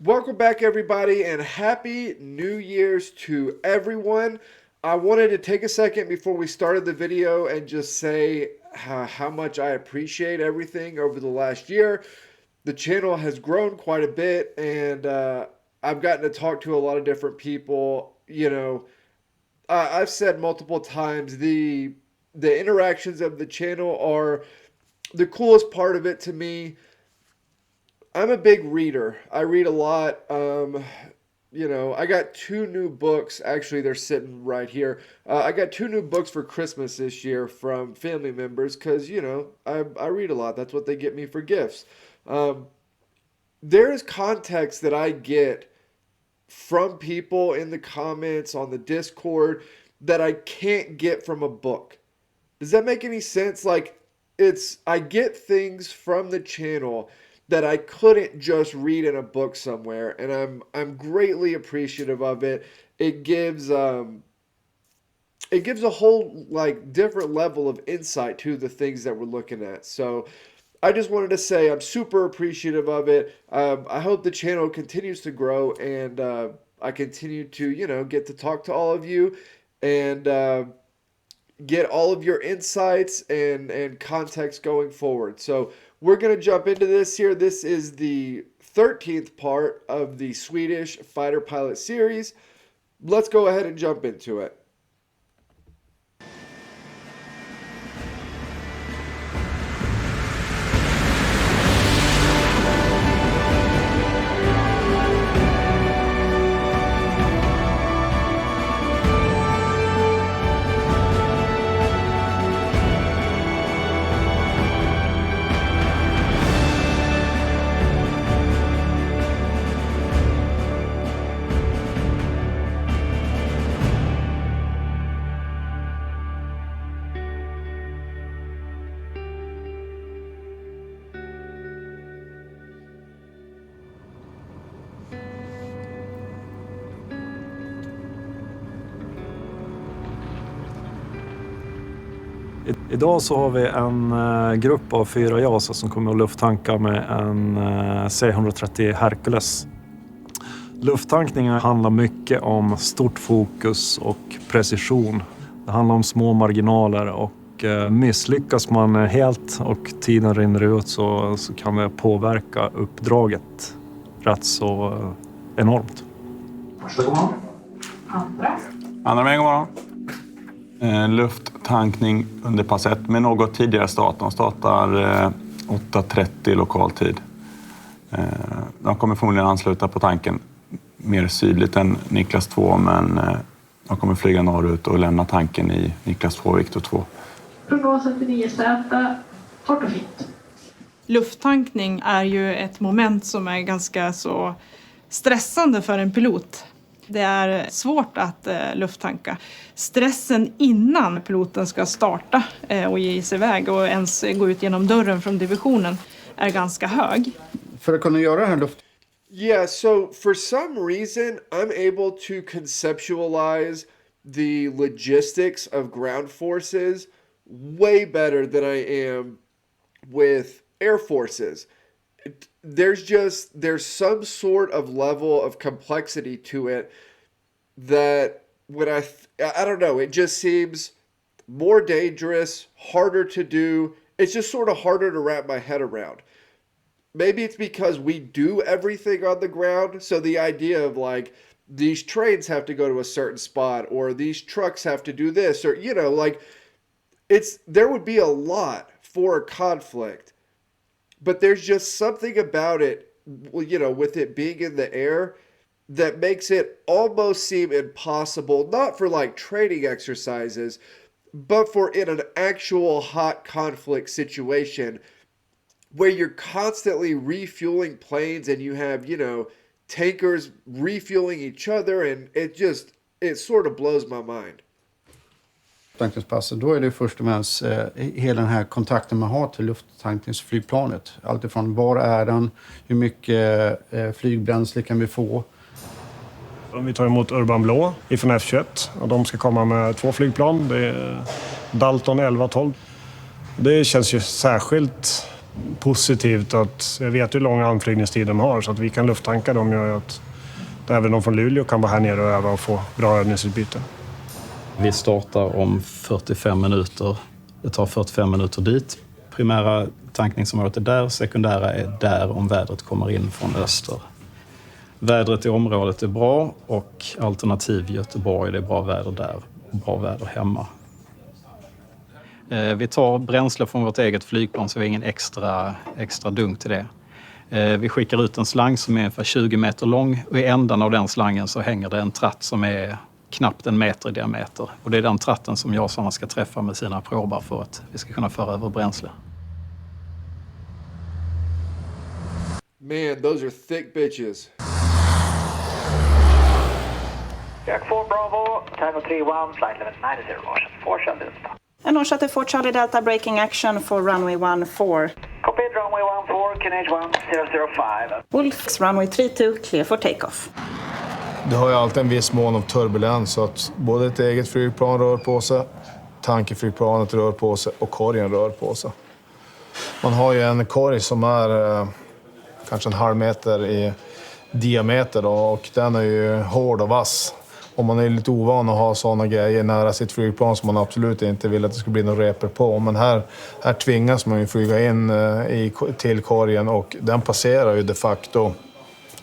Welcome back, everybody, and Happy New Year's to everyone. I wanted to take a second before we started the video and just say how much I appreciate everything over the last year. The channel has grown quite a bit, and I've gotten to talk to a lot of different people. You know, I've said multiple times the interactions of the channel are the coolest part of it to me. I'm a big reader. I read a lot. You know, I got 2 new books. Actually, they're sitting right here. I got 2 new books for Christmas this year from family members because, you know, I read a lot. That's what they get me for gifts. There's context that I get from people in the comments on the Discord that I can't get from a book. Does that make any sense? Like, I get things from the channel that I couldn't just read in a book somewhere, and I'm greatly appreciative of it. It gives a whole like different level of insight to the things that we're looking at. So I just wanted to say I'm super appreciative of it. I hope the channel continues to grow, and I continue to, you know, get to talk to all of you and get all of your insights and context going forward. So we're going to jump into this here. This is the 13th part of the Swedish fighter pilot series. Let's go ahead and jump into it. Idag så har vi en grupp av 4 JAS som kommer att lufttanka med en C-130 Hercules. Lufttankningen handlar mycket om stort fokus och precision. Det handlar om små marginaler, och misslyckas man helt och tiden rinner ut så kan det påverka uppdraget rätt så enormt. Första gången. Andra med gången. Lufttankning under pass 1 med något tidigare start. De startar 8:30 lokal tid. De kommer förmodligen ansluta på tanken mer sydligt än Niklas 2, men de kommer flyga norrut och lämna tanken i Niklas 2 Victor 2. Prognosen till 9Z, torrt och fint. Lufttankning är ju ett moment som är ganska så stressande för en pilot. Det är svårt att lufttanka. Stressen innan piloten ska starta och ge sig iväg och ens gå ut genom dörren från divisionen är ganska hög. För att kunna göra det här Yeah, so for some reason, I'm able to conceptualize the logistics of ground forces way better than I am with air forces. There's some sort of level of complexity to it that when I don't know, it just seems more dangerous, harder to do. It's just sort of harder to wrap my head around. Maybe it's because we do everything on the ground. So the idea of like these trains have to go to a certain spot, or these trucks have to do this, or, you know, like there would be a lot for a conflict. But there's just something about it, you know, with it being in the air that makes it almost seem impossible, not for like training exercises, but for in an actual hot conflict situation where you're constantly refueling planes and you have, you know, tankers refueling each other, and it sort of blows my mind. lufttankningspasset, då är det först och främst hela den här kontakten man har till lufttankningsflygplanet. Alltifrån var är den, hur mycket flygbränsle kan vi få. Vi tar emot Urban Blå ifrån F21 och de ska komma med 2 flygplan. Det är Dalton 11-12. Det känns ju särskilt positivt att jag vet hur långa anflygningstid de har, så att vi kan lufttanka dem gör att även de från Luleå kan vara här nere och öva och få bra övningsutbyte. Vi startar om 45 minuter. Det tar 45 minuter dit. Primära tankningsområdet är där, sekundära är där om vädret kommer in från öster. Vädret i området är bra och alternativ Göteborg, det är bra väder där och bra väder hemma. Vi tar bränsle från vårt eget flygplan så vi har ingen extra dunk till det. Vi skickar ut en slang som är ungefär 20 meter lång och i ändan av den slangen så hänger det en tratt som är knappt 1 meter i diameter. Och det är den tratten som jasarna ska träffa med sina probar för att vi ska kunna föra över bränsle. Man, those are thick bitches. Jack 4 Bravo, Tango 3-1, flight level 90, Motion 4 Charlie Delta. And on shuttle 4 Charlie Delta, breaking action for runway 14. Copy, runway 14, Canage 1005. Wolf's runway 32, clear for takeoff. Det har ju alltid en viss mån av turbulens så att både ett eget flygplan rör på sig, tankeflygplanet rör på sig och korgen rör på sig. Man har ju en korg som är kanske 1,5 meter i diameter då, och den är ju hård och vass. Och man är lite ovan att ha sådana grejer nära sitt flygplan som man absolut inte vill att det ska bli några repor på. Men här tvingas man ju flyga in till korgen och den passerar ju de facto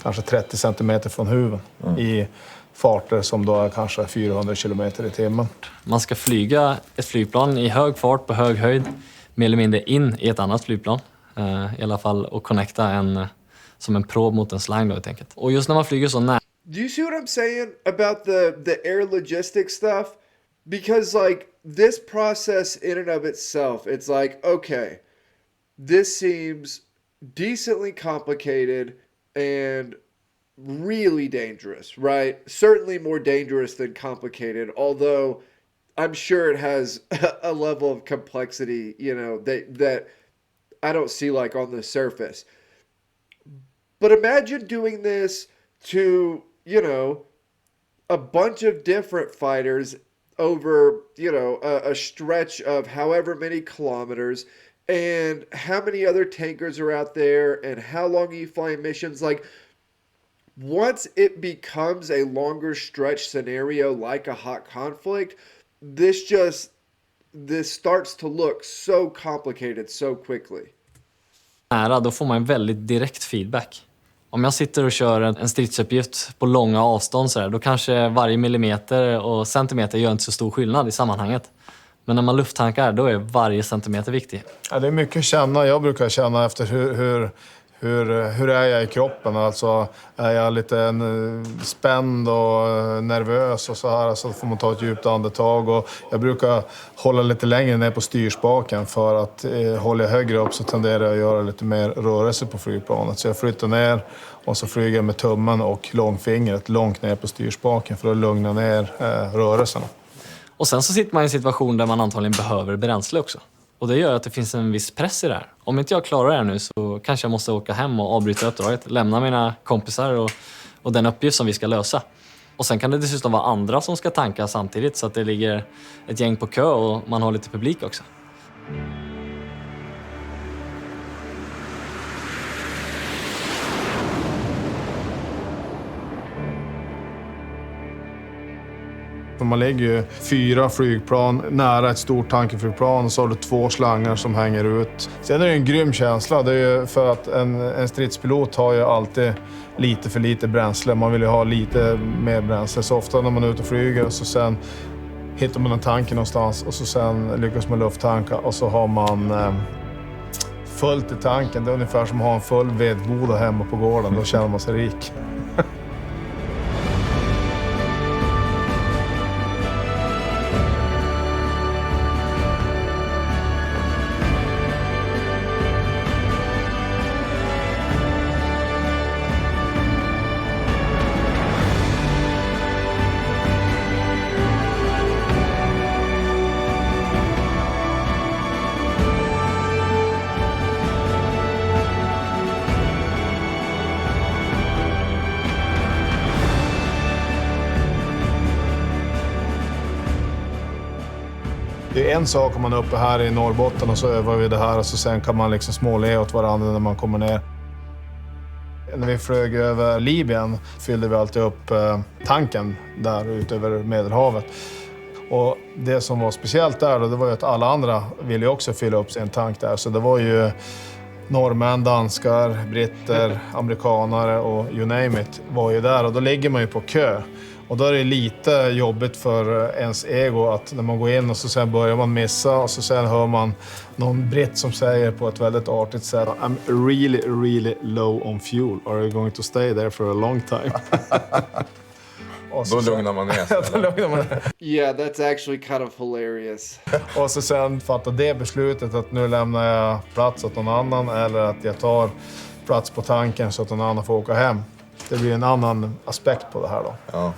kanske 30 centimeter från huven i farter som då är kanske 400 kilometer i timmen. Man ska flyga ett flygplan i hög fart på hög höjd mer eller mindre in i ett annat flygplan. I alla fall och connecta som en prob mot en slang då helt enkelt. Och just när man flyger så nära. Do you see what I'm saying about the air logistics stuff? Because like this process in and of itself, it's like, okay, this seems decently complicated and really dangerous, right? Certainly more dangerous than complicated, although I'm sure it has a level of complexity, you know, that I don't see like on the surface. But imagine doing this to, you know, a bunch of different fighters over, you know, a stretch of however many kilometers, and how many other tankers are out there, and how long are you flying missions? Like, once it becomes a longer stretch scenario like a hot conflict, this starts to look so complicated so quickly. Då får man en väldigt direkt feedback. Om jag sitter och kör en stridsuppgift på långa avstånd så här, då kanske varje millimeter och centimeter gör inte så stor skillnad i sammanhanget. Men när man lufttankar, då är varje centimeter viktig. Ja, det är mycket att känna. Jag brukar känna efter hur är jag i kroppen. Alltså är jag lite spänd och nervös och så här, så får man ta ett djupt andetag. Och jag brukar hålla lite längre ner på styrspaken för att håller jag högre upp så tenderar jag att göra lite mer rörelse på flygplanet. Så jag flyttar ner och så flyger jag med tummen och långfingret långt ner på styrspaken för att lugna ner rörelserna. Och sen så sitter man i en situation där man antagligen behöver bränsle också. Och det gör att det finns en viss press i det här. Om inte jag klarar det här nu så kanske jag måste åka hem och avbryta uppdraget. Lämna mina kompisar och den uppgift som vi ska lösa. Och sen kan det dessutom vara andra som ska tanka samtidigt så att det ligger ett gäng på kö och man har lite publik också. Man lägger ju 4 flygplan nära ett stort tankeflygplan och så har du 2 slangar som hänger ut. Sen är det en grym känsla. Det är ju för att en stridspilot har ju alltid lite för lite bränsle. Man vill ju ha lite mer bränsle. Så ofta när man är ute och flyger så sen hittar man en tank någonstans och så sen lyckas man lufttanka och så har man fullt i tanken. Det är ungefär som att ha en full vedboda hemma på gården. Då känner man sig rik. Det är en sak om man är uppe här i Norrbotten och så övar vi det här och så sen kan man liksom småle åt varandra när man kommer ner. När vi flög över Libyen fyllde vi alltid upp tanken där ute över Medelhavet. Och det som var speciellt där då, det var ju att alla andra ville också fylla upp sin tank där. Så det var ju norrmän, danskar, britter, amerikanare och you name it var ju där. Och då ligger man ju på kö. Och då är det lite jobbigt för ens ego att när man går in och så sen börjar man missa och så sen hör man någon britt som säger på ett väldigt artigt sätt I'm really low on fuel. Are you going to stay there for a long time? Då lugnar man ner sig. Yeah, that's actually kind of hilarious. Och så sen fattar det beslutet att nu lämnar jag plats åt någon annan eller att jag tar plats på tanken så att någon annan får åka hem. Det blir en annan aspekt på det här då. Ja.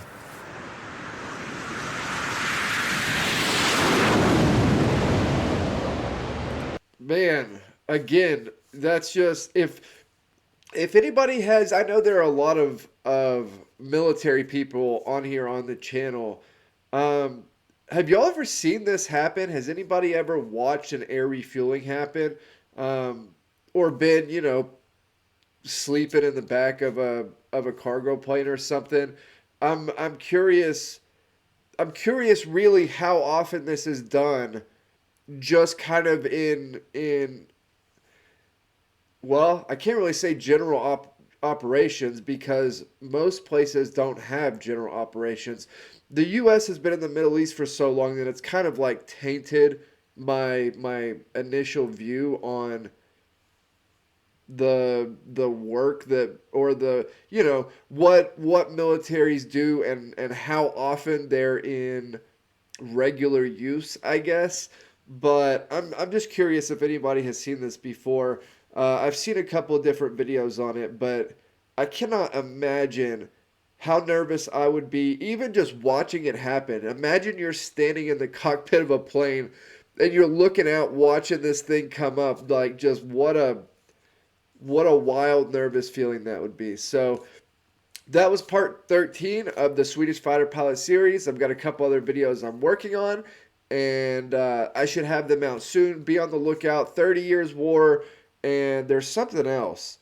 Man, again, that's just if anybody has, I know there are a lot of military people on here on the channel. Have y'all ever seen this happen? Has anybody ever watched an air refueling happen? Or been, you know, sleeping in the back of a cargo plane or something? I'm curious really how often this is done, just kind of in well, I can't really say general operations because most places don't have general operations. The U.S. has been in the Middle East for so long that it's kind of like tainted my initial view on the work that, or the, you know, what militaries do and how often they're in regular use, I guess. But I'm just curious if anybody has seen this before. I've seen a couple of different videos on it, but I cannot imagine how nervous I would be even just watching it happen. Imagine you're standing in the cockpit of a plane and you're looking out watching this thing come up. Like, just what a wild, nervous feeling that would be. So that was part 13 of the Swedish Fighter Pilot series. I've got a couple other videos I'm working on, and I should have them out soon. Be on the lookout. 30 Years War, and there's something else.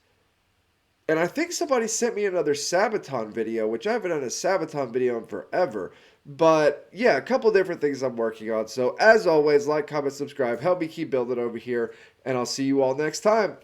And I think somebody sent me another Sabaton video, which I haven't done a Sabaton video in forever. But yeah, a couple different things I'm working on. So as always, like, comment, subscribe. Help me keep building over here, and I'll see you all next time.